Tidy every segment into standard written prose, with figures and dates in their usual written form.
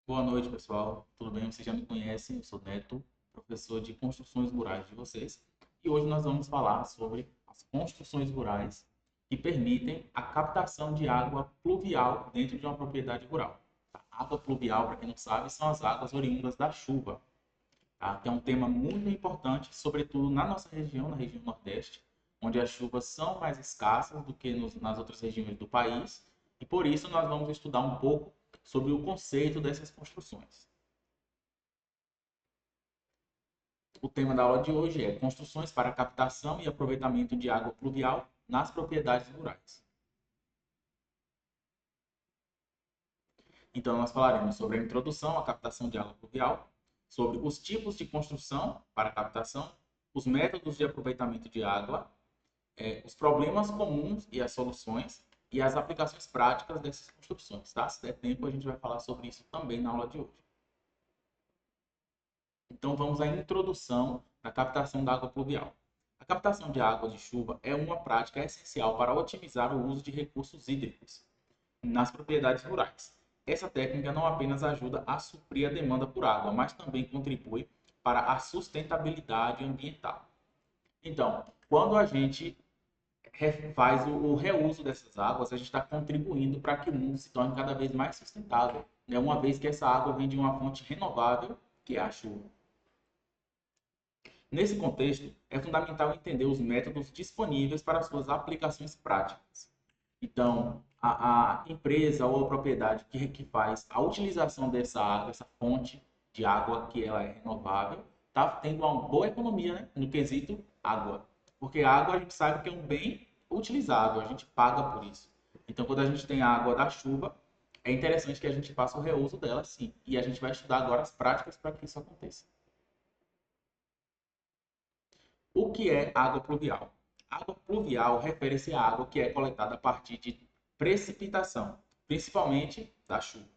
Boa noite, pessoal. Tudo bem? Vocês já me conhecem, eu sou Neto, professor de construções rurais de vocês. E hoje nós vamos falar sobre as construções rurais que permitem a captação de água pluvial dentro de uma propriedade rural. A água pluvial, para quem não sabe, são as águas oriundas da chuva, tá? Que é um tema muito importante, sobretudo na nossa região, na região Nordeste, onde as chuvas são mais escassas do que nas outras regiões do país. E por isso nós vamos estudar um pouco sobre o conceito dessas construções. O tema da aula de hoje é construções para captação e aproveitamento de água pluvial nas propriedades rurais. Então, nós falaremos sobre a introdução à captação de água pluvial, sobre os tipos de construção para captação, os métodos de aproveitamento de água, os problemas comuns e as soluções e as aplicações práticas dessas construções. Tá? Se der tempo, a gente vai falar sobre isso também na aula de hoje. Então, vamos à introdução da captação da água pluvial. A captação de água de chuva é uma prática essencial para otimizar o uso de recursos hídricos nas propriedades rurais. Essa técnica não apenas ajuda a suprir a demanda por água, mas também contribui para a sustentabilidade ambiental. Então, quando a gente faz o reuso dessas águas, a gente está contribuindo para que o mundo se torne cada vez mais sustentável, né? Uma vez que essa água vem de uma fonte renovável, que é a chuva. Nesse contexto, é fundamental entender os métodos disponíveis para suas aplicações práticas. Então, a empresa ou a propriedade que faz a utilização dessa água, essa fonte de água que ela é renovável, está tendo uma boa economia, né, no quesito água. Porque a água a gente sabe que é um bem utilizável, a gente paga por isso. Então, quando a gente tem a água da chuva, é interessante que a gente faça o reuso dela, sim. E a gente vai estudar agora as práticas para que isso aconteça. O que é água pluvial? Água pluvial refere-se à água que é coletada a partir de precipitação, principalmente da chuva.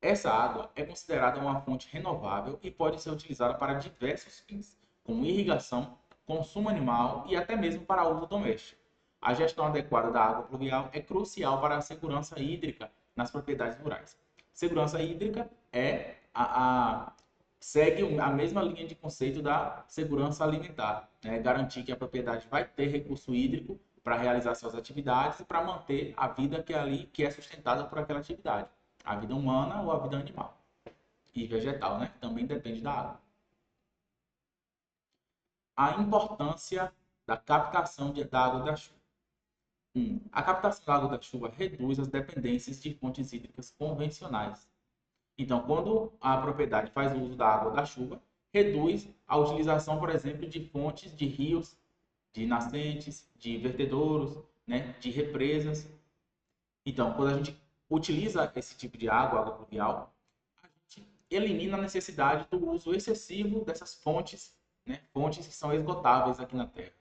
Essa água é considerada uma fonte renovável e pode ser utilizada para diversos fins, como irrigação, consumo animal e até mesmo para uso doméstico. A gestão adequada da água pluvial é crucial para a segurança hídrica nas propriedades rurais. Segurança hídrica é segue a mesma linha de conceito da segurança alimentar, né? Garantir que a propriedade vai ter recurso hídrico para realizar suas atividades e para manter a vida que é sustentada por aquela atividade, a vida humana ou a vida animal e vegetal, né? Que também depende da água. A importância da captação da água da chuva. A captação da água da chuva reduz as dependências de fontes hídricas convencionais. Então, quando a propriedade faz o uso da água da chuva, reduz a utilização, por exemplo, de fontes de rios, de nascentes, de vertedouros, né, de represas. Então, quando a gente utiliza esse tipo de água, água pluvial, a gente elimina a necessidade do uso excessivo dessas fontes, né, fontes que são esgotáveis aqui na Terra.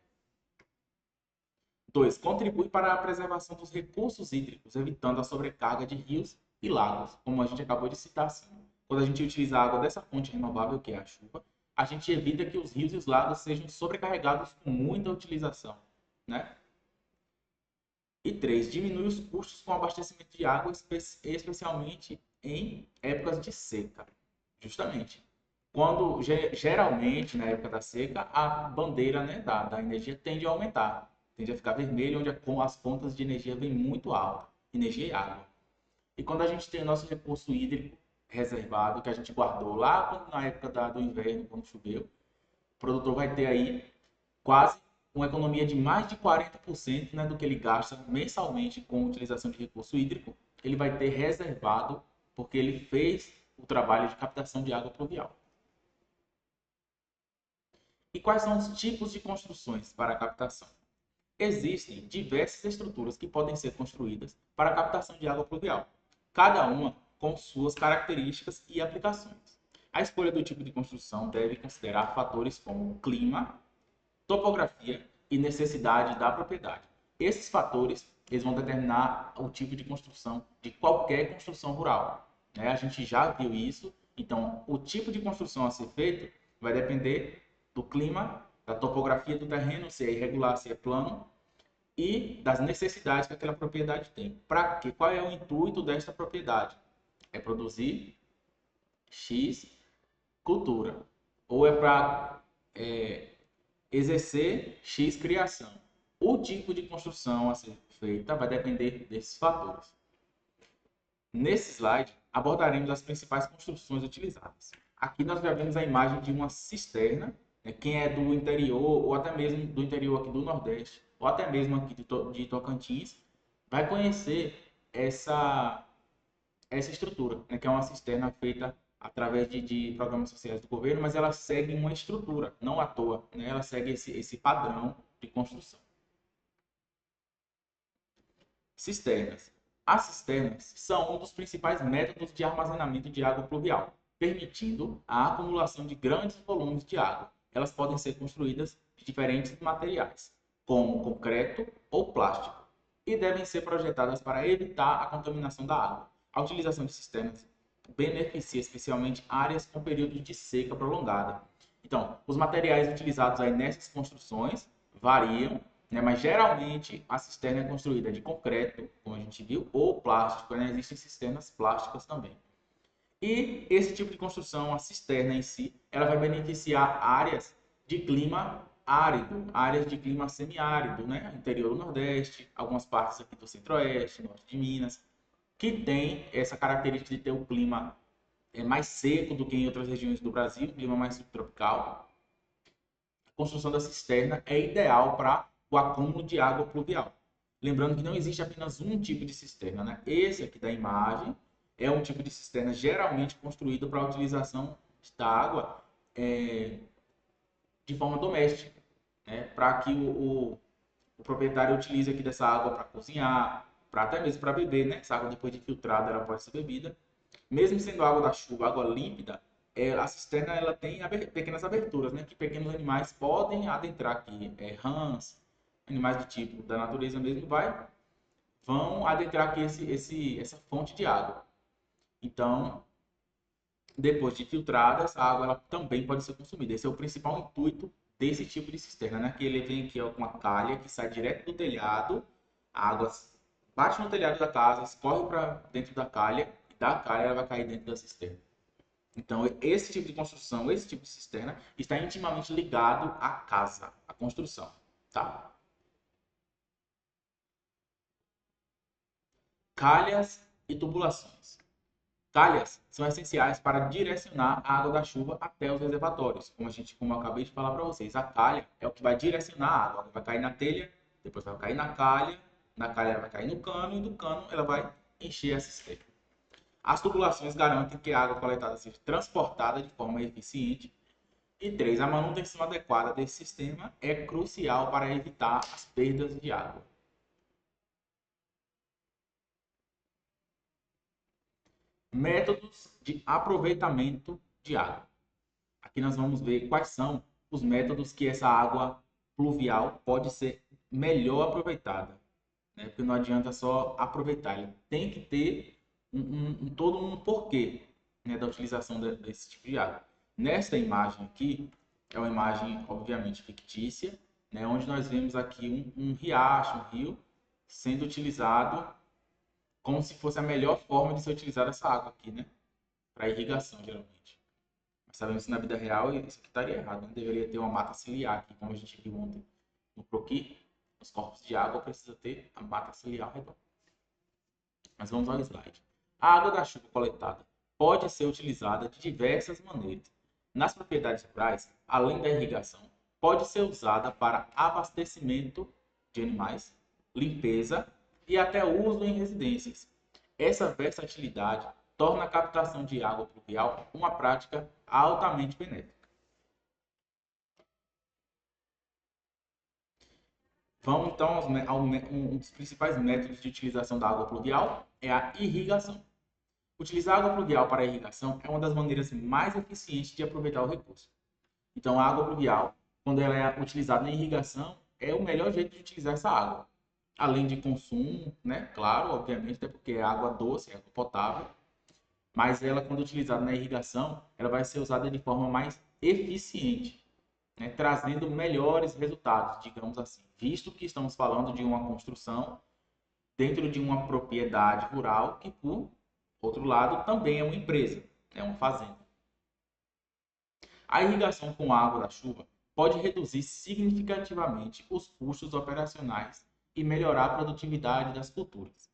2. Contribui para a preservação dos recursos hídricos, evitando a sobrecarga de rios e lagos, como a gente acabou de citar acima. Quando a gente utiliza a água dessa fonte renovável, que é a chuva, a gente evita que os rios e os lagos sejam sobrecarregados com muita utilização, né? E 3. Diminui os custos com abastecimento de água, especialmente em épocas de seca. Justamente. Quando, geralmente, na época da seca, a bandeira, né, da energia tende a aumentar. Tende a ficar vermelha, onde as contas de energia vêm muito alta. Energia e água. E quando a gente tem o nosso recurso hídrico reservado, que a gente guardou lá na época do inverno, quando choveu, o produtor vai ter aí quase uma economia de mais de 40%, né, do que ele gasta mensalmente com utilização de recurso hídrico, ele vai ter reservado porque ele fez o trabalho de captação de água pluvial. E quais são os tipos de construções para a captação? Existem diversas estruturas que podem ser construídas para a captação de água pluvial, cada uma com suas características e aplicações. A escolha do tipo de construção deve considerar fatores como clima, topografia e necessidade da propriedade. Esses fatores eles vão determinar o tipo de construção de qualquer construção rural, né? A gente já viu isso, então o tipo de construção a ser feito vai depender do clima, da topografia do terreno, se é irregular, se é plano, e das necessidades que aquela propriedade tem. Para quê? Qual é o intuito desta propriedade? É produzir X cultura. Ou é para exercer X criação. O tipo de construção a ser feita vai depender desses fatores. Nesse slide, abordaremos as principais construções utilizadas. Aqui nós já vemos a imagem de uma cisterna. Quem é do interior, ou até mesmo do interior aqui do Nordeste, ou até mesmo aqui de Tocantins, vai conhecer essa estrutura, né, que é uma cisterna feita através de programas sociais do governo, mas ela segue uma estrutura, não à toa, né, ela segue esse padrão de construção. Cisternas. As cisternas são um dos principais métodos de armazenamento de água pluvial, permitindo a acumulação de grandes volumes de água. Elas podem ser construídas de diferentes materiais, como concreto ou plástico, e devem ser projetadas para evitar a contaminação da água. A utilização de cisternas beneficia especialmente áreas com períodos de seca prolongada. Então, os materiais utilizados aí nessas construções variam, né, mas geralmente a cisterna é construída de concreto, como a gente viu, ou plástico, né? Existem cisternas plásticas também. E esse tipo de construção, a cisterna em si, ela vai beneficiar áreas de clima árido, áreas de clima semiárido, né? Interior do Nordeste, algumas partes aqui do Centro-Oeste, Norte de Minas, que tem essa característica de ter o clima mais seco do que em outras regiões do Brasil, clima mais subtropical. A construção da cisterna é ideal para o acúmulo de água pluvial. Lembrando que não existe apenas um tipo de cisterna, né? Esse aqui da imagem é um tipo de cisterna geralmente construído para a utilização da água de forma doméstica, né? Para que o proprietário utilize aqui dessa água para cozinhar, para até mesmo para beber, né? Essa água depois de filtrada ela pode ser bebida. Mesmo sendo água da chuva, água límpida, a cisterna ela tem pequenas aberturas, né? Que pequenos animais podem adentrar aqui. Rãs, animais do tipo da natureza mesmo, vão adentrar aqui essa fonte de água. Então, depois de filtrada, essa água ela também pode ser consumida. Esse é o principal intuito desse tipo de cisterna, né? Que ele vem aqui ó, com a calha que sai direto do telhado, a água bate no telhado da casa, escorre para dentro da calha, e da calha ela vai cair dentro da cisterna. Então, esse tipo de construção, esse tipo de cisterna, está intimamente ligado à casa, à construção, tá? Calhas e tubulações. Calhas são essenciais para direcionar a água da chuva até os reservatórios. Como eu acabei de falar para vocês, a calha é o que vai direcionar a água. Ela vai cair na telha, depois vai cair na calha ela vai cair no cano e do cano ela vai encher a cisterna. As tubulações garantem que a água coletada seja transportada de forma eficiente. E 3. A manutenção adequada desse sistema é crucial para evitar as perdas de água. Métodos de aproveitamento de água. Aqui nós vamos ver quais são os métodos que essa água pluvial pode ser melhor aproveitada, né? Porque não adianta só aproveitar, ele tem que ter todo um porquê, né, da utilização desse tipo de água. Nesta imagem aqui, é uma imagem obviamente fictícia, né, onde nós vemos aqui um riacho, um rio, sendo utilizado como se fosse a melhor forma de ser utilizada essa água aqui, né, para irrigação, geralmente. Mas sabemos que na vida real isso aqui estaria errado, né? Deveria ter uma mata ciliar aqui, como a gente viu ontem no croquis. Os corpos de água precisa ter a mata ciliar ao redor. Mas vamos ao slide. A água da chuva coletada pode ser utilizada de diversas maneiras. Nas propriedades rurais, além da irrigação, pode ser usada para abastecimento de animais, limpeza e até uso em residências. Essa versatilidade torna a captação de água pluvial uma prática altamente benéfica. Vamos então ao um dos principais métodos de utilização da água pluvial é a irrigação. Utilizar água pluvial para irrigação é uma das maneiras mais eficientes de aproveitar o recurso. Então, a água pluvial, quando ela é utilizada na irrigação, é o melhor jeito de utilizar essa água. Além de consumo, né? Claro, obviamente, até porque é água doce, é água potável. Mas ela, quando utilizada na irrigação, ela vai ser usada de forma mais eficiente, né? Trazendo melhores resultados, digamos assim. Visto que estamos falando de uma construção dentro de uma propriedade rural que, por outro lado, também é uma empresa. é uma fazenda. A irrigação com água da chuva pode reduzir significativamente os custos operacionais e melhorar a produtividade das culturas.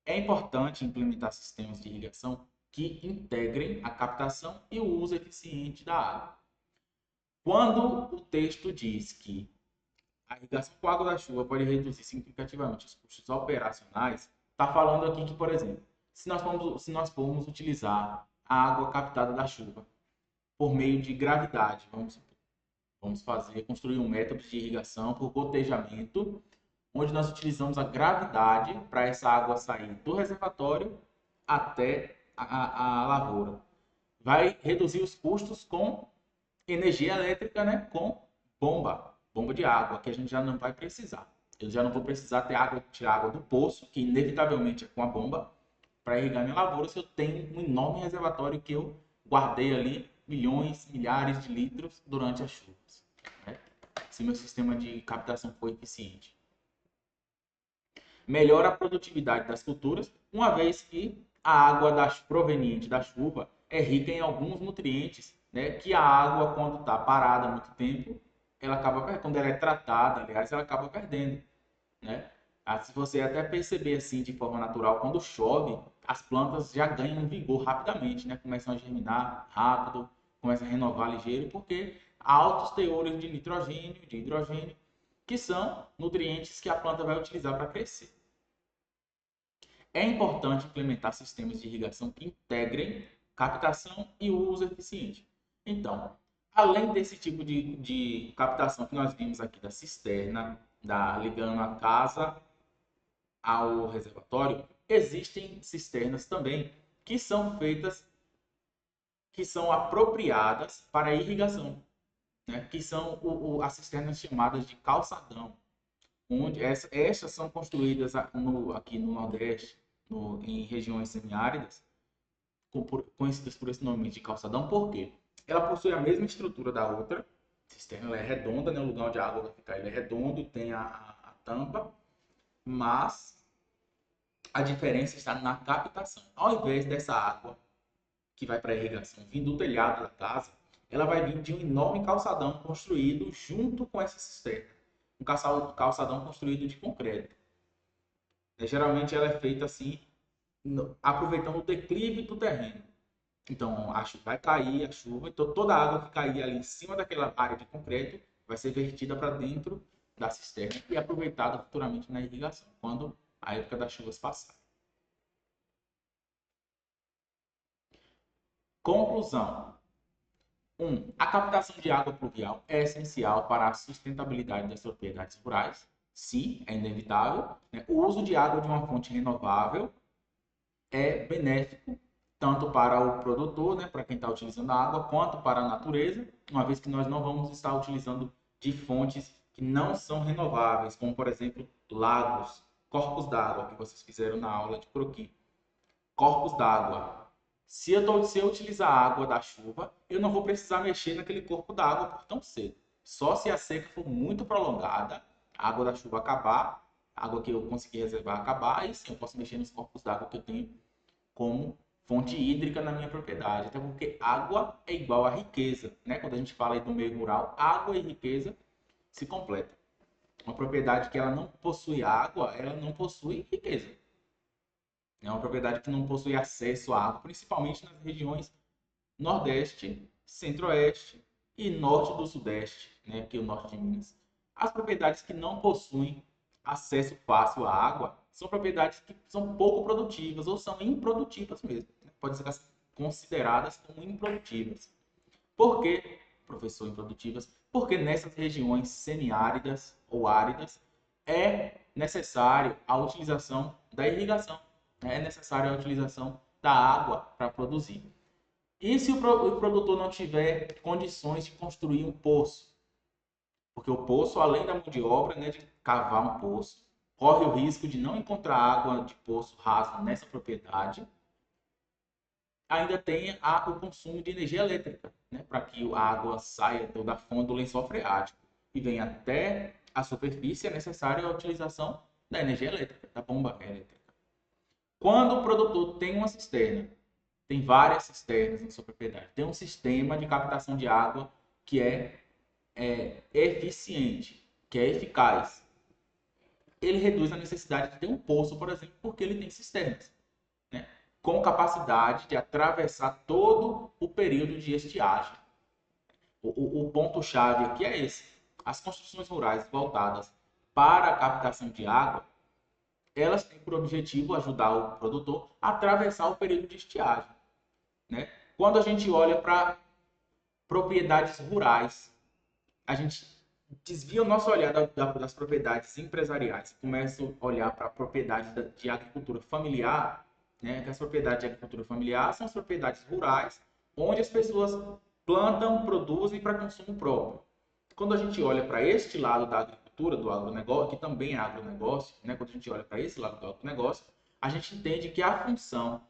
É importante implementar sistemas de irrigação que integrem a captação e o uso eficiente da água. Quando o texto diz que a irrigação com água da chuva pode reduzir significativamente os custos operacionais, está falando aqui que, por exemplo, se nós formos utilizar a água captada da chuva por meio de gravidade, vamos construir um método de irrigação por gotejamento, onde nós utilizamos a gravidade para essa água sair do reservatório até a lavoura. Vai reduzir os custos com energia elétrica, né? Com bomba de água, que a gente já não vai precisar. Eu já não vou precisar tirar água do poço, que inevitavelmente é com a bomba, para irrigar minha lavoura, se eu tenho um enorme reservatório que eu guardei ali milhões, milhares de litros durante as chuvas, né? Se meu sistema de captação for eficiente. Melhora a produtividade das culturas, uma vez que a água proveniente da chuva é rica em alguns nutrientes, né, que a água, quando está parada há muito tempo, ela acaba perdendo. Quando ela é tratada, aliás, ela acaba perdendo, né? Se você até perceber assim de forma natural, quando chove, as plantas já ganham vigor rapidamente, né? Começam a germinar rápido, começam a renovar ligeiro, porque há altos teores de nitrogênio, de hidrogênio, que são nutrientes que a planta vai utilizar para crescer. É importante implementar sistemas de irrigação que integrem captação e uso eficiente. Então, além desse tipo de captação que nós vimos aqui da cisterna, ligando a casa ao reservatório, existem cisternas também que são feitas, que são apropriadas para irrigação, né? Que são as cisternas chamadas de calçadão, onde essas são construídas aqui no Nordeste, em regiões semiáridas, conhecidas por esse nome de calçadão, porque ela possui a mesma estrutura da outra cisterna, ela é redonda, né? O lugar onde a água vai ficar ele é redondo, tem a tampa, mas a diferença está na captação. Ao invés dessa água que vai para a irrigação vir do telhado da casa, ela vai vir de um enorme calçadão construído junto com essa cisterna. Um calçadão construído de concreto. Geralmente ela é feita assim, aproveitando o declive do terreno. Então, vai cair a chuva, então toda a água que cair ali em cima daquela área de concreto vai ser vertida para dentro da cisterna e aproveitada futuramente na irrigação, quando a época das chuvas passar. Conclusão. 1. A captação de água pluvial é essencial para a sustentabilidade das propriedades rurais. Sim, é inevitável, né? O uso de água de uma fonte renovável é benéfico tanto para o produtor, né, para quem está utilizando a água, quanto para a natureza, uma vez que nós não vamos estar utilizando de fontes que não são renováveis, como, por exemplo, lagos, corpos d'água, que vocês fizeram na aula de croquis. Corpos d'água. Se eu utilizar a água da chuva, eu não vou precisar mexer naquele corpo d'água por tão cedo. Só se a seca for muito prolongada, a água da chuva acabar, a água que eu conseguir reservar acabar, aí sim eu posso mexer nos corpos d'água que eu tenho como fonte hídrica na minha propriedade. Até porque água é igual a riqueza, né? Quando a gente fala aí do meio rural, água e riqueza se completam. Uma propriedade que ela não possui água, ela não possui riqueza. É uma propriedade que não possui acesso à água, principalmente nas regiões Nordeste, Centro-Oeste e Norte do Sudeste, né? Aqui o Norte de Minas. As propriedades que não possuem acesso fácil à água são propriedades que são pouco produtivas ou são improdutivas mesmo. Né? Podem ser consideradas como improdutivas. Por que, professor, improdutivas? Porque nessas regiões semiáridas ou áridas é necessário a utilização da irrigação. É necessária a utilização da água para produzir. E se o produtor não tiver condições de construir um poço? Porque o poço, além da mão de obra, né, de cavar um poço, corre o risco de não encontrar água de poço raso nessa propriedade. Ainda tem o consumo de energia elétrica, né, para que a água saia da fonte do lençol freático e venha até a superfície, é necessária a utilização da energia elétrica, da bomba elétrica. Quando o produtor tem uma cisterna tem várias cisternas na sua propriedade, tem um sistema de captação de água que é eficiente, que é eficaz, ele reduz a necessidade de ter um poço, por exemplo, porque ele tem cisternas, né? Com capacidade de atravessar todo o período de estiagem. O ponto-chave aqui é esse. As construções rurais voltadas para a captação de água, elas têm por objetivo ajudar o produtor a atravessar o período de estiagem, né? Quando a gente olha para propriedades rurais, a gente desvia o nosso olhar das propriedades empresariais, começa a olhar para a propriedade de agricultura familiar, né? Que as propriedades de agricultura familiar são as propriedades rurais, onde as pessoas plantam, produzem para consumo próprio. Quando a gente olha para este lado da agricultura, do agronegócio, que também é agronegócio, né? Quando a gente olha para esse lado do agronegócio, a gente entende que a função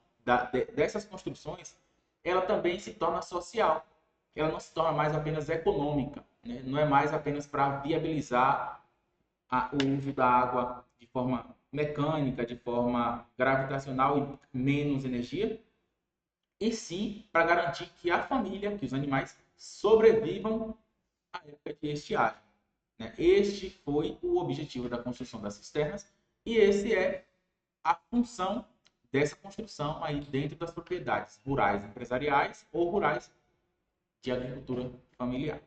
dessas construções, ela também se torna social. Ela não se torna mais apenas econômica, né? Não é mais apenas para viabilizar o uso da água de forma mecânica, de forma gravitacional e menos energia, e sim para garantir que a família, que os animais sobrevivam à época de estiagem, né? Este foi o objetivo da construção das cisternas e esse é a função dessa construção aí dentro das propriedades rurais empresariais ou rurais de agricultura familiar.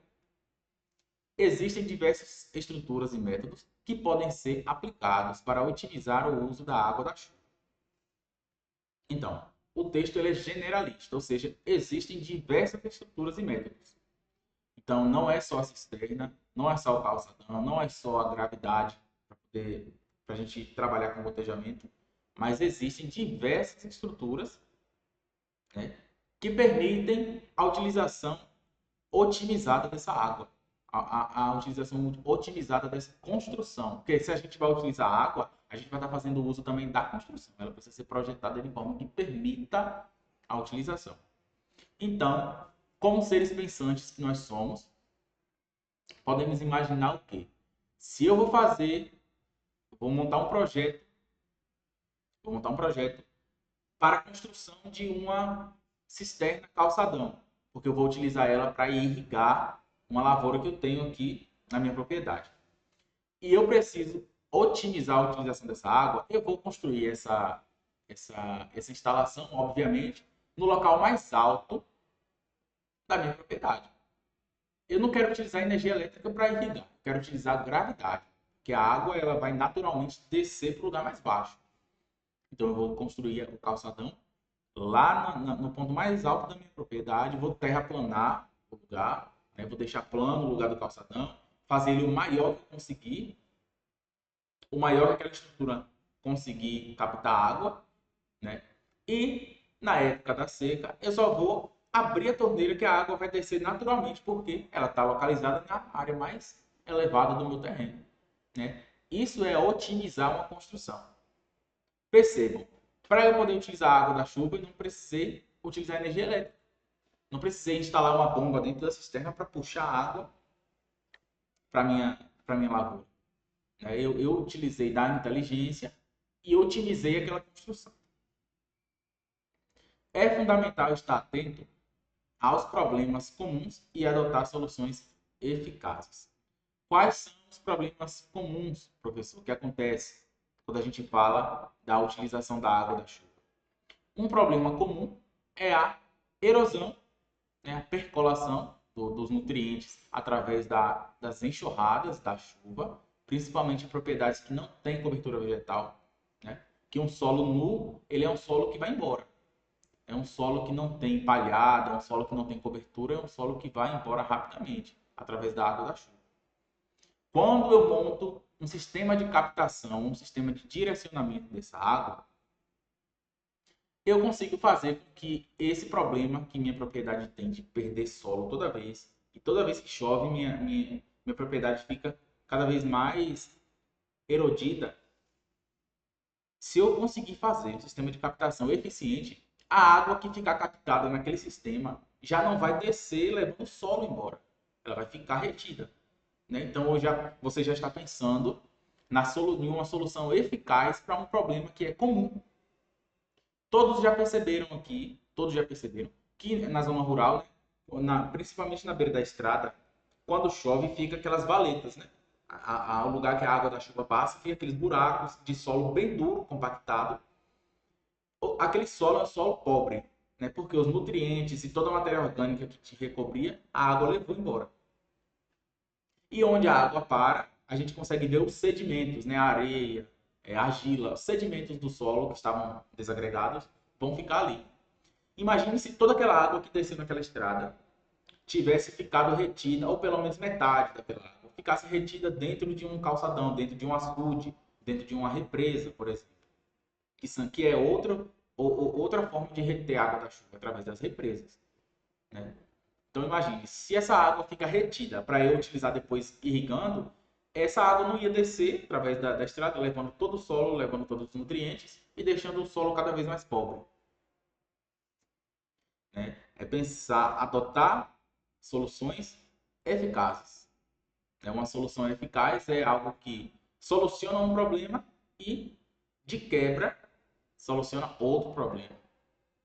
Existem diversas estruturas e métodos que podem ser aplicados para otimizar o uso da água da chuva. Então, o texto ele é generalista, ou seja, existem diversas estruturas e métodos. Então, não é só a cisterna, não é só o calçadão, não é só a gravidade para a gente trabalhar com gotejamento, mas existem diversas estruturas, né, que permitem a utilização otimizada dessa água, a utilização otimizada dessa construção. Porque se a gente vai utilizar água, a gente vai estar fazendo uso também da construção. Ela precisa ser projetada de forma que permita a utilização. Então, como seres pensantes que nós somos, podemos imaginar o quê? Se eu vou montar um projeto para a construção de uma cisterna calçadão, porque eu vou utilizar ela para irrigar uma lavoura que eu tenho aqui na minha propriedade. E eu preciso otimizar a utilização dessa água, eu vou construir essa instalação, obviamente, no local mais alto da minha propriedade. Eu não quero utilizar energia elétrica para irrigar, eu quero utilizar gravidade, porque a água ela vai naturalmente descer para o lugar mais baixo. Então eu vou construir o calçadão lá no ponto mais alto da minha propriedade, vou terraplanar o lugar, né? Vou deixar plano o lugar do calçadão, fazer ele o maior que eu conseguir, o maior que aquela estrutura conseguir captar água, né? E na época da seca, eu só vou abrir a torneira que a água vai descer naturalmente, porque ela está localizada na área mais elevada do meu terreno, né? Isso é otimizar uma construção. Percebam, para eu poder utilizar a água da chuva, eu não precisei utilizar energia elétrica. Não precisei instalar uma bomba dentro da cisterna para puxar água para minha lavoura. Eu utilizei da inteligência e otimizei aquela construção. É fundamental estar atento aos problemas comuns e adotar soluções eficazes. Quais são os problemas comuns, professor, que acontece quando a gente fala da utilização da água da chuva? Um problema comum é a erosão, né, a percolação dos nutrientes através das enxurradas da chuva, principalmente em propriedades que não têm cobertura vegetal, né? Que um solo nu, ele é um solo que vai embora. É um solo que não tem palhada, é um solo que não tem cobertura, é um solo que vai embora rapidamente através da água da chuva. Quando eu monto um sistema de captação, um sistema de direcionamento dessa água, eu consigo fazer com que esse problema que minha propriedade tem de perder solo toda vez, e toda vez que chove, minha propriedade fica cada vez mais erodida. Se eu conseguir fazer um sistema de captação eficiente, a água que ficar captada naquele sistema já não vai descer levando o solo embora. Ela vai ficar retida, né? Então, você já está pensando em uma solução eficaz para um problema que é comum. Todos já perceberam aqui, todos já perceberam, que na zona rural, né, principalmente na beira da estrada, quando chove fica aquelas valetas, né? O lugar que a água da chuva passa, fica aqueles buracos de solo bem duro, compactado. Aquele solo é um solo pobre, né? Porque os nutrientes e toda a matéria orgânica que te recobria, a água levou embora. E onde a água para, a gente consegue ver os sedimentos, né? A areia, a argila, os sedimentos do solo que estavam desagregados vão ficar ali. Imagine se toda aquela água que desceu naquela estrada tivesse ficado retida, ou pelo menos metade daquela água, ficasse retida dentro de um calçadão, dentro de um açude, dentro de uma represa, por exemplo. Que é outra forma de reter água da chuva, através das represas, né? Então imagine, se essa água fica retida para eu utilizar depois irrigando, essa água não ia descer através da estrada, levando todo o solo, levando todos os nutrientes e deixando o solo cada vez mais pobre, né? É pensar, adotar soluções eficazes. Uma solução eficaz é algo que soluciona um problema e, de quebra, soluciona outro problema,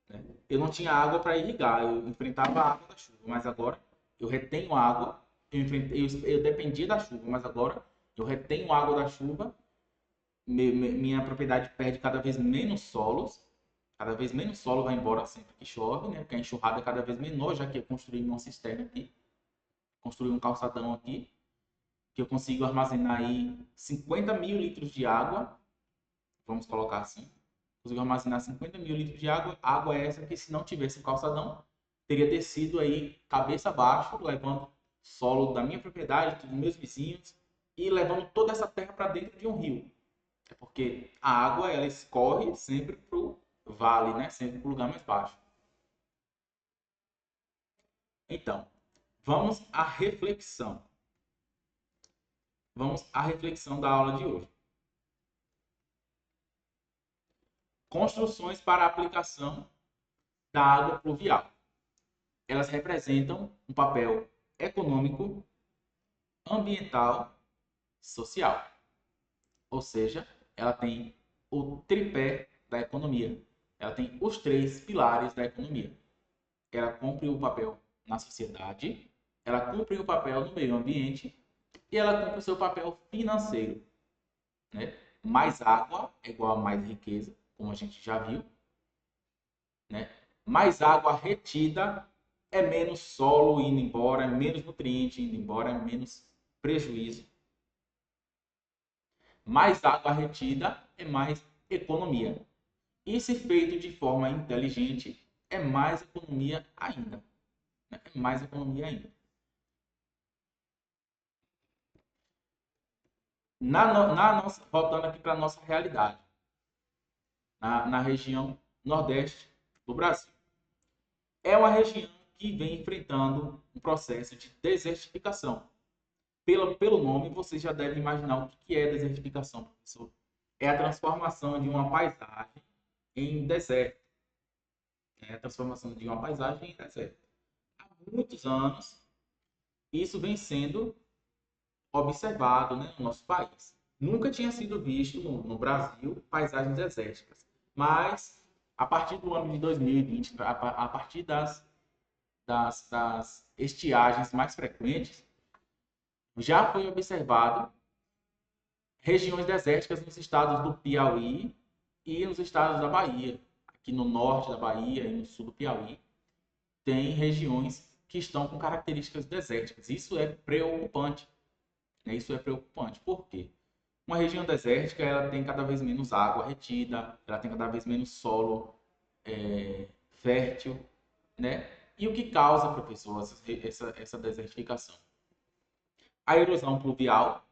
né? Eu não tinha água para irrigar, eu enfrentava a água da chuva, mas agora eu retenho água, eu dependia da chuva, mas agora eu retenho água da chuva, minha propriedade perde cada vez menos solo vai embora sempre que chove, né? Porque a enxurrada é cada vez menor, já que eu construí uma cisterna aqui, construí um calçadão aqui, que eu consigo armazenar aí 50 mil litros de água, vamos colocar assim, consigo armazenar 50 mil litros de água, água essa que se não tivesse um calçadão, teria descido aí cabeça abaixo, levando solo da minha propriedade, dos meus vizinhos, e levando toda essa terra para dentro de um rio. É porque a água ela escorre sempre para o vale, né? Sempre para o lugar mais baixo. Então, vamos à reflexão. Vamos à reflexão da aula de hoje. Construções para a aplicação da água pluvial. Elas representam um papel econômico, ambiental, social. Ou seja, ela tem o tripé da economia. Ela tem os três pilares da economia. Ela cumpre o papel na sociedade, ela cumpre o papel no meio ambiente e ela cumpre o seu papel financeiro, né? Mais água é igual a mais riqueza, como a gente já viu, né? Mais água retida é menos solo indo embora, é menos nutriente indo embora, é menos prejuízo. Mais água retida é mais economia. E se feito de forma inteligente, é mais economia ainda, né? É mais economia ainda. Voltando aqui para a nossa realidade, na região nordeste do Brasil. É uma região que vem enfrentando um processo de desertificação. Pelo nome, você já deve imaginar o que é desertificação, professor. É a transformação de uma paisagem em deserto. É a transformação de uma paisagem em deserto. Há muitos anos, isso vem sendo observado, né, no nosso país. Nunca tinha sido visto no Brasil paisagens desérticas. Mas, a partir do ano de 2020, a partir das estiagens mais frequentes, já foi observado regiões desérticas nos estados do Piauí e nos estados da Bahia. Aqui no norte da Bahia e no sul do Piauí, tem regiões que estão com características desérticas. Isso é preocupante, né? Isso é preocupante. Por quê? Uma região desértica ela tem cada vez menos água retida, ela tem cada vez menos solo fértil, né? E o que causa, professor, essa desertificação? A erosão pluvial,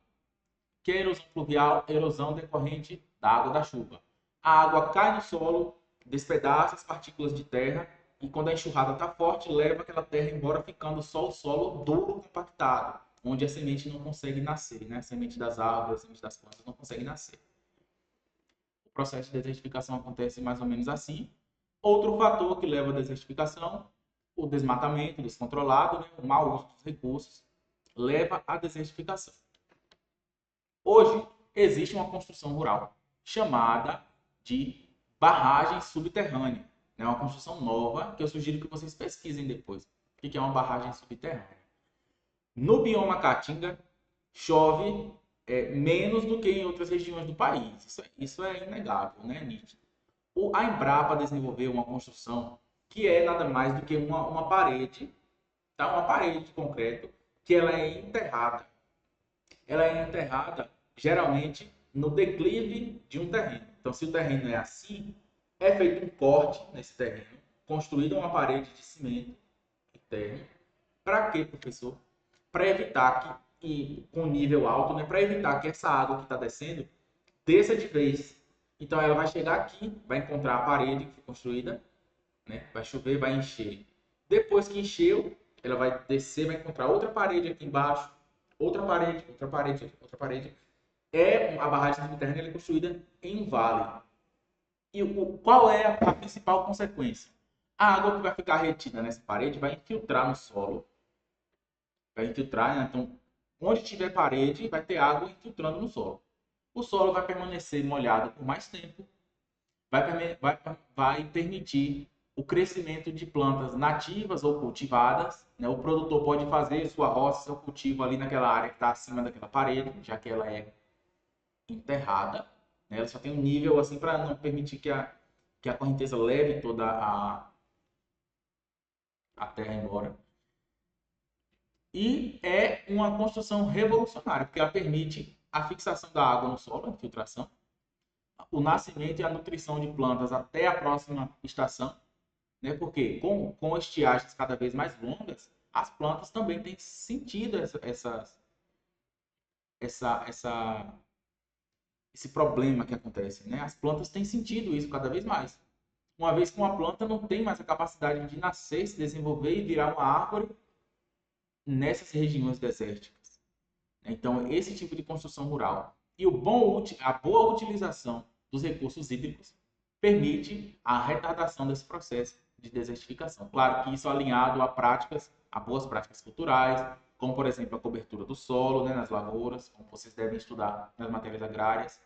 que é a erosão pluvial, erosão decorrente da água da chuva. A água cai no solo, despedaça as partículas de terra e quando a enxurrada está forte, leva aquela terra embora, ficando só o solo duro, compactado, onde a semente não consegue nascer, né? A semente das árvores, a semente das plantas não consegue nascer. O processo de desertificação acontece mais ou menos assim. Outro fator que leva à desertificação, o desmatamento descontrolado, né? O mau uso dos recursos, leva à desertificação. Hoje, existe uma construção rural chamada de barragem subterrânea. É uma construção nova que eu sugiro que vocês pesquisem depois. O que é uma barragem subterrânea? No bioma Caatinga, chove menos do que em outras regiões do país. Isso é inegável, né, nítido. A Embrapa desenvolveu uma construção que é nada mais do que uma parede, tá? Uma parede de concreto que ela é enterrada. Ela é enterrada geralmente no declive de um terreno. Então, se o terreno é assim, é feito um corte nesse terreno, construída uma parede de cimento interno. Para quê, professor? Para evitar que, com nível alto, né, para evitar que essa água que está descendo desça de vez. Então ela vai chegar aqui, vai encontrar a parede que foi construída, né, vai chover, vai encher. Depois que encheu, ela vai descer, vai encontrar outra parede aqui embaixo, outra parede, outra parede, outra parede. A barragem subterrânea é construída em um vale. E qual é a principal consequência? A água que vai ficar retida nessa parede vai infiltrar no solo, vai infiltrar, né? Então, onde tiver parede, vai ter água infiltrando no solo. O solo vai permanecer molhado por mais tempo, vai permitir o crescimento de plantas nativas ou cultivadas. Né? O produtor pode fazer sua roça, seu cultivo ali naquela área que está acima daquela parede, já que ela é enterrada. Né? Ela só tem um nível assim para não permitir que a correnteza leve toda a terra embora. E é uma construção revolucionária, porque ela permite a fixação da água no solo, a infiltração, o nascimento e a nutrição de plantas até a próxima estação, né? Porque com estiagens cada vez mais longas, as plantas também têm sentido esse problema que acontece, né? As plantas têm sentido isso cada vez mais. Uma vez que uma planta não tem mais a capacidade de nascer, se desenvolver e virar uma árvore nessas regiões desérticas. Então, esse tipo de construção rural e a boa utilização dos recursos hídricos permite a retardação desse processo de desertificação. Claro que isso alinhado a boas práticas culturais, como, por exemplo, a cobertura do solo, né, nas lavouras, como vocês devem estudar nas matérias agrárias,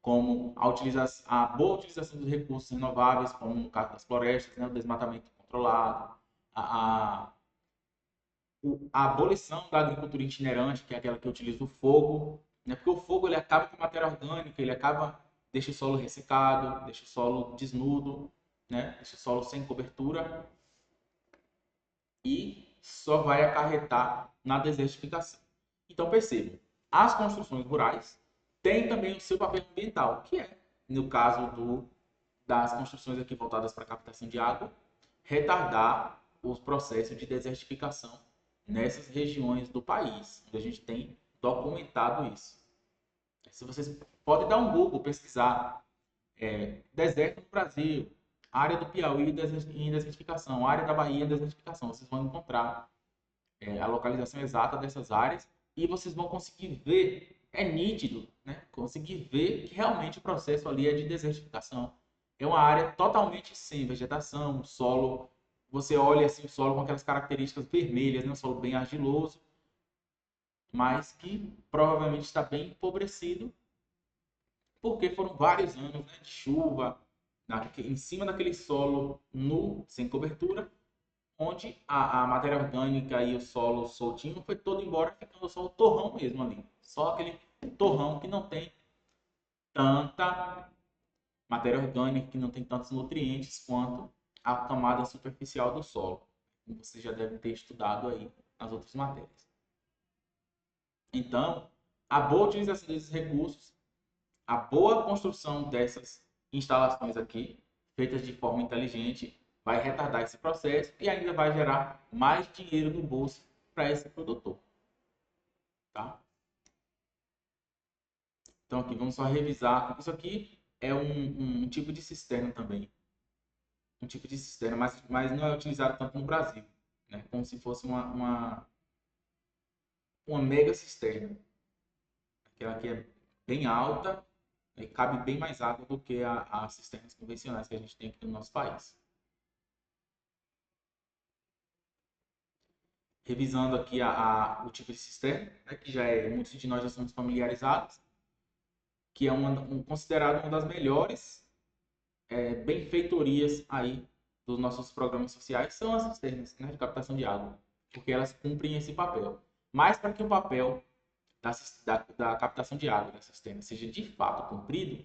como a boa utilização dos recursos renováveis, como no caso das florestas, né, o desmatamento controlado, a, a abolição da agricultura itinerante, que é aquela que utiliza o fogo, né? Porque o fogo ele acaba com matéria orgânica, deixa o solo ressecado, deixa o solo desnudo, né? Deixa o solo sem cobertura e só vai acarretar na desertificação. Então percebam, as construções rurais têm também o seu papel ambiental, que é, no caso das construções aqui voltadas para a captação de água, retardar os processos de desertificação nessas regiões do país, onde a gente tem documentado isso. Se vocês podem dar um Google, pesquisar deserto no Brasil, área do Piauí em desertificação, área da Bahia em desertificação, vocês vão encontrar a localização exata dessas áreas e vocês vão conseguir ver, é nítido, né? Conseguir ver que realmente o processo ali é de desertificação. É uma área totalmente sem vegetação, solo, você olha assim o solo com aquelas características vermelhas, né? Um solo bem argiloso, mas que provavelmente está bem empobrecido, porque foram vários anos, né, de chuva em cima daquele solo nu, sem cobertura, onde a matéria orgânica e o solo soltinho foi todo embora, ficando só o torrão mesmo ali. Só aquele torrão que não tem tanta matéria orgânica, que não tem tantos nutrientes quanto a camada superficial do solo. Você já deve ter estudado aí nas outras matérias. Então, a boa utilização desses recursos, a boa construção dessas instalações aqui, feitas de forma inteligente, vai retardar esse processo e ainda vai gerar mais dinheiro no bolso para esse produtor. Tá? Então, aqui vamos só revisar. Isso aqui é um tipo de cisterna também. Um tipo de cisterna, mas não é utilizado tanto no Brasil. Né? Como se fosse uma mega cisterna. Aquela que é bem alta e cabe bem mais água do que as cisternas convencionais que a gente tem aqui no nosso país. Revisando aqui o tipo de cisterna, né, que muitos de nós já somos familiarizados, que é considerado uma das melhores benfeitorias aí dos nossos programas sociais são as cisternas, né, de captação de água, porque elas cumprem esse papel. Mas para que o papel da captação de água da cisterna seja de fato cumprido,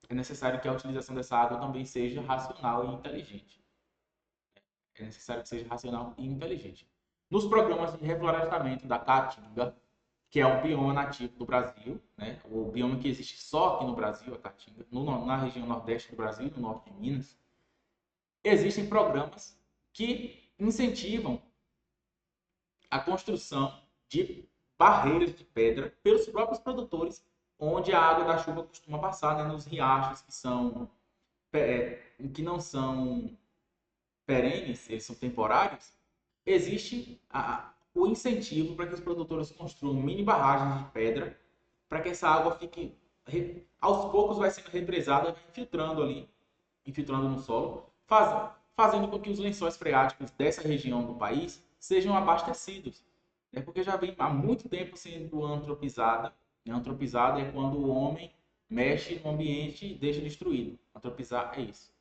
é necessário que a utilização dessa água também seja racional e inteligente. É necessário que seja racional e inteligente. Nos programas de reflorestamento da Caatinga, que é um bioma nativo do Brasil, né? O bioma que existe só aqui no Brasil, a Caatinga, na região nordeste do Brasil e no norte de Minas, existem programas que incentivam a construção de barreiras de pedra pelos próprios produtores, onde a água da chuva costuma passar, né? Nos riachos que não são perenes, eles são temporários, existe o incentivo para que os produtores construam mini barragens de pedra para que essa água fique, aos poucos vai sendo represada, infiltrando ali, infiltrando no solo, fazendo com que os lençóis freáticos dessa região do país sejam abastecidos. É porque já vem há muito tempo sendo antropizada. Antropizada é quando o homem mexe no ambiente e deixa destruído. Antropizar é isso.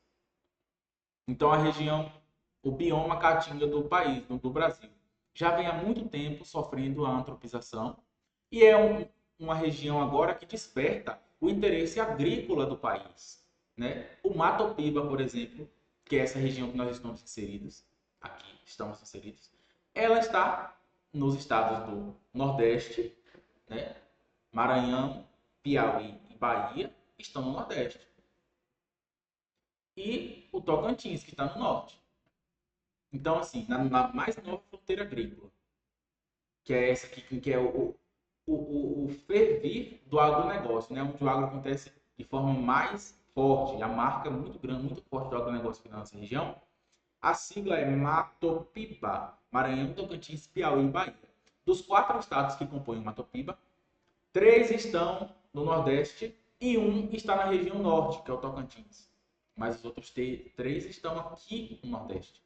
Então a região, o bioma caatinga do país, do Brasil, já vem há muito tempo sofrendo a antropização e é uma região agora que desperta o interesse agrícola do país, né? O Mato Piba, por exemplo, que é essa região que nós estamos inseridos, ela está nos estados do Nordeste, né? Maranhão, Piauí e Bahia estão no Nordeste. E o Tocantins, que está no Norte. Então, assim, na mais nova fronteira agrícola, que é essa aqui, que é o fervir do agronegócio, né? Onde o agro acontece de forma mais forte, a marca muito grande, muito forte do agronegócio aqui na nossa região, a sigla é Matopiba, Maranhão, Tocantins, Piauí e Bahia. Dos 4 estados que compõem o Matopiba, 3 estão no Nordeste e 1 está na região Norte, que é o Tocantins. Mas os outros 3 estão aqui no Nordeste,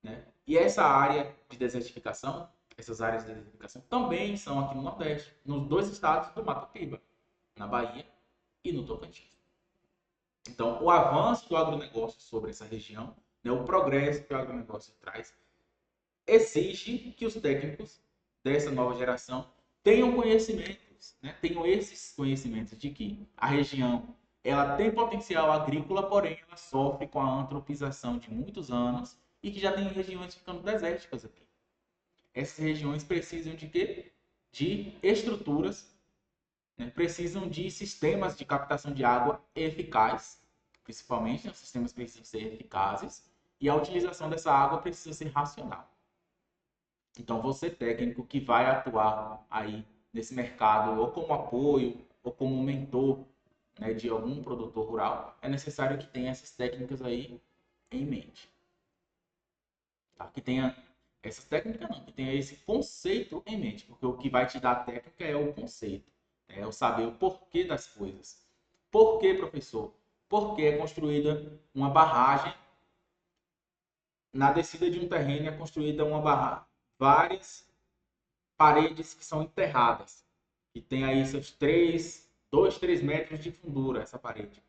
né? E essa área de desertificação, essas áreas de desertificação também são aqui no Nordeste, nos 2 estados do Matopiba, na Bahia e no Tocantins. Então, o avanço do agronegócio sobre essa região, né, o progresso que o agronegócio traz, exige que os técnicos dessa nova geração tenham conhecimentos, né, tenham esses conhecimentos de que a região ela tem potencial agrícola, porém ela sofre com a antropização de muitos anos e que já tem regiões ficando desérticas aqui. Essas regiões precisam de quê? De estruturas, né? Precisam de sistemas de captação de água eficazes, principalmente, né? Os sistemas precisam ser eficazes e a utilização dessa água precisa ser racional. Então, você técnico que vai atuar aí nesse mercado, ou como apoio, ou como mentor, né, de algum produtor rural, é necessário que tenha essas técnicas aí em mente. Tá? Que tenha essas técnicas não, que tenha esse conceito em mente, porque o que vai te dar a técnica é o conceito, é o saber o porquê das coisas. Por que, professor? Porque é construída uma barragem, na descida de um terreno é construída uma barragem, várias paredes que são enterradas, e tem aí seus 2, 3 metros de fundura essa parede.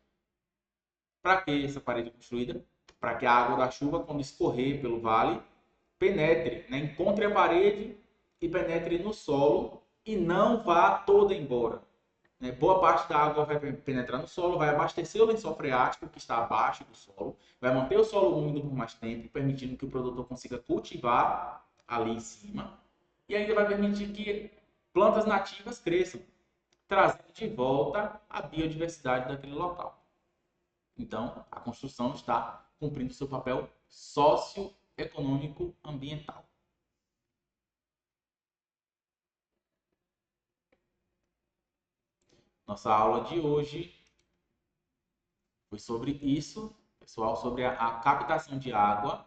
Para que essa parede é construída? Para que a água da chuva, quando escorrer pelo vale, penetre, né? Encontre a parede e penetre no solo e não vá toda embora. Né? Boa parte da água vai penetrar no solo, vai abastecer o lençol freático que está abaixo do solo, vai manter o solo úmido por mais tempo, permitindo que o produtor consiga cultivar ali em cima e ainda vai permitir que plantas nativas cresçam, trazendo de volta a biodiversidade daquele local. Então, a construção está cumprindo seu papel socioeconômico ambiental. Nossa aula de hoje foi sobre isso, pessoal, sobre a captação de água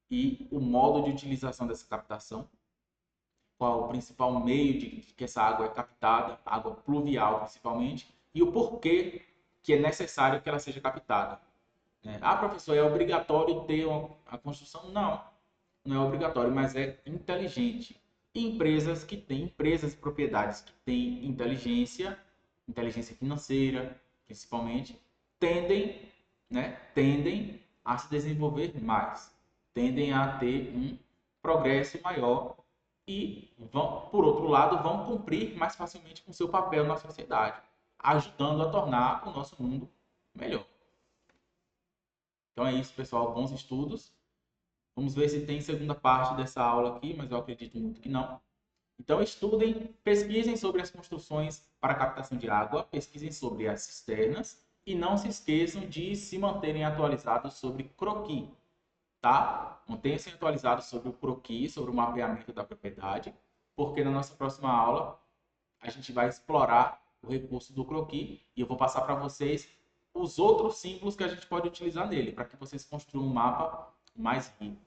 e o modo de utilização dessa captação, qual o principal meio de que essa água é captada, água pluvial principalmente, e o porquê que é necessário que ela seja captada. Ah, professor, é obrigatório ter a construção? Não, não é obrigatório, mas é inteligente. E empresas e propriedades que têm inteligência financeira, principalmente, tendem né, tendem a se desenvolver mais, tendem a ter um progresso maior e vão, por outro lado, vão cumprir mais facilmente com seu papel na sociedade, ajudando a tornar o nosso mundo melhor. Então é isso, pessoal. Bons estudos. Vamos ver se tem segunda parte dessa aula aqui, mas eu acredito muito que não. Então estudem, pesquisem sobre as construções para captação de água, pesquisem sobre as cisternas e não se esqueçam de se manterem atualizados sobre croquis, tá? Mantenham-se atualizados sobre o croquis, sobre o mapeamento da propriedade, porque na nossa próxima aula a gente vai explorar o recurso do croquis e eu vou passar para vocês os outros símbolos que a gente pode utilizar nele, para que vocês construam um mapa mais rico.